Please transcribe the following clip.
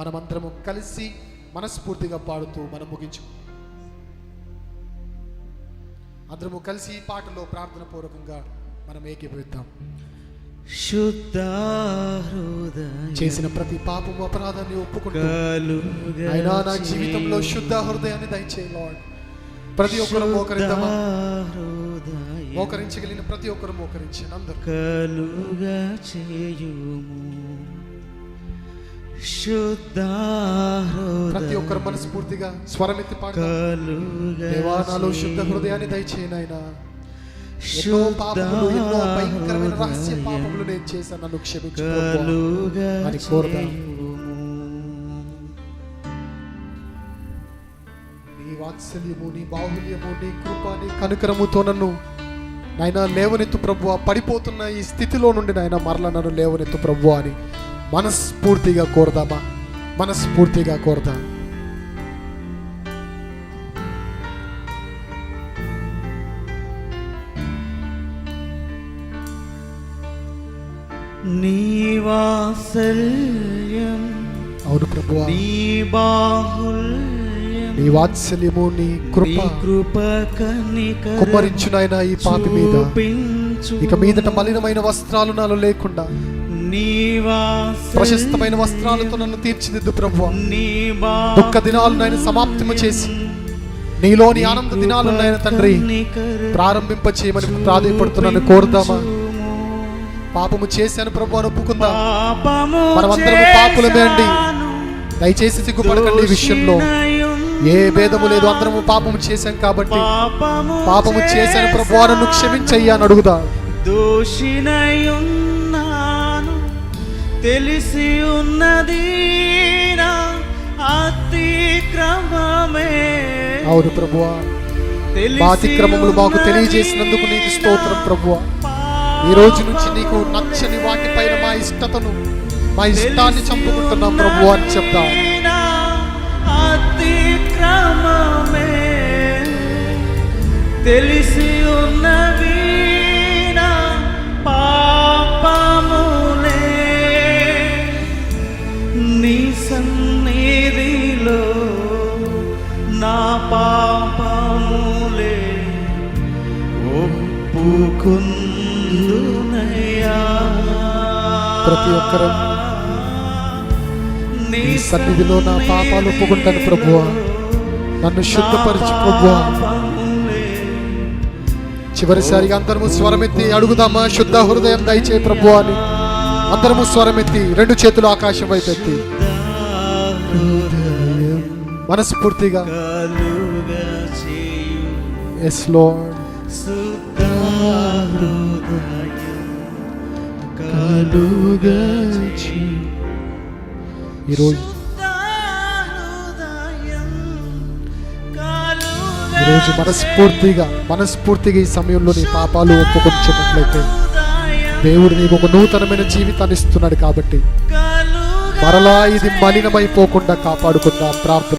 మనమందరము కలిసి మనస్ఫూర్తిగా పాడుతూ మనం ముగించు. అందరము కలిసి ఈ పాటలో ప్రార్థన పూర్వకంగా మనం ఏకీభవిద్దాం. శుద్ధ హృదయం చేసిన ప్రతి పాపము అపరాధాన్ని ఒప్పుకుంటూ అయినా నా జీవితంలో శుద్ధ హృదయాన్ని దయచేయి లార్డ్. ప్రతి ఒక్కరు మోకరిద్దామా? మోకరించగలిగిన ప్రతి ఒక్కరు మోకరించండి. అందరూ కలుగా చేయుము శుద్ధ హృదయం. ప్రతి ఒక్కరు మనస్ఫూర్తిగా స్వరమెత్తి పాడదాం. దేవా నాలో శుద్ధ హృదయాన్ని దయచేయి నాయనా. ఎన్నో పాపములు, ఎన్నో భయంకరమైన రహస్య పాపములు నేను చేశాను, నన్ను క్షమించు ప్రభువా అని కోరుదాం. నీ వాత్సల్యము, నీ బాహుల్యము, నీ కృప, నీ కనుకరముతో నన్ను నాయనా లేవనెత్తు ప్రభువా. పడిపోతున్న ఈ స్థితిలో నుండి నాయనా మరల నన్ను లేవనెత్తు ప్రభువా అని మనస్ఫూర్తిగా కోరదామా? మనస్ఫూర్తిగా కోరదాం. నీ వాత్సల్యం, అవును ప్రభువా, నీ బాహుల్యం, నీ వాత్సల్యము, నీ కృప కుమ్మరించు నాయనా ఈ పాపి మీద. ఇక మీదట మలినమైన వస్త్రాలు నాలో లేకుండా ప్రశస్తమైన వస్త్రాలతో నన్ను తీర్చిదిద్దు ప్రభువా. దుఃఖ దినాలు నాయన సమాప్తము చేసి నీలోని ఆనంద దినాలు నాయన తండ్రి ప్రారంభింప చేయమని ప్రాధేయపడుతున్నాను. కోరుదామా? పాపము చేశాను ప్రభు అని ఒప్పుకుందాం. మనమందరము పాపులమే అండి. దయచేసి సిగ్గుపడకండి. ఈ విషయంలో ఏ భేదము లేదు. అందరము పాపము చేశాం కాబట్టి పాపము చేశాను ప్రభు నన్ను క్షమించయ్యా అని అడుగుదా. దోషినయున్నాను తెలిసి ఉన్నది నా అతిక్రమమే. అవును ప్రభువా, మా అతిక్రమములు మాకు తెలియజేసినందుకు నీకు స్తోత్రం ప్రభువా. ఈ రోజు నుంచి నీకు నచ్చని వాటిపైన మా ఇష్టతను, మా ఇష్టాన్ని చంపుకుంటున్నాం ప్రభు అని చెప్తా. అతిక్రమమే తెలిసి ఉన్నవి నా పాపములే. నీ సన్నిధిలో నా పాపములే ఒప్పుకుందునయ్యా. ప్రతి ఒక్కరూ నీ సన్నిధిలో నా పాపాలు ఒప్పుకుంటాను ప్రభువా. నన్ను శుద్ధపరిచి ప్రభువా. చివరిసారిగా అందరము స్వరమెత్తి అడుగుదామా? శుద్ధ హృదయం దయచేయి ప్రభువా అని అందరము స్వరమెత్తి రెండు చేతులు ఆకాశం వైపు ఎత్తి మనస్ఫూర్తిగా ఎస్ లార్డ్. ఈరోజు మనస్ఫూర్తిగా ఈ సమయంలో నీ పాపాలు ఒప్పుకొచ్చినట్లయితే దేవుడు నీకు ఒక నూతనమైన జీవితాన్ని ఇస్తున్నాడు. కాబట్టి మరలా ఇది మలినమైపోకుండా కాపాడుకుందాం. ప్రార్థన.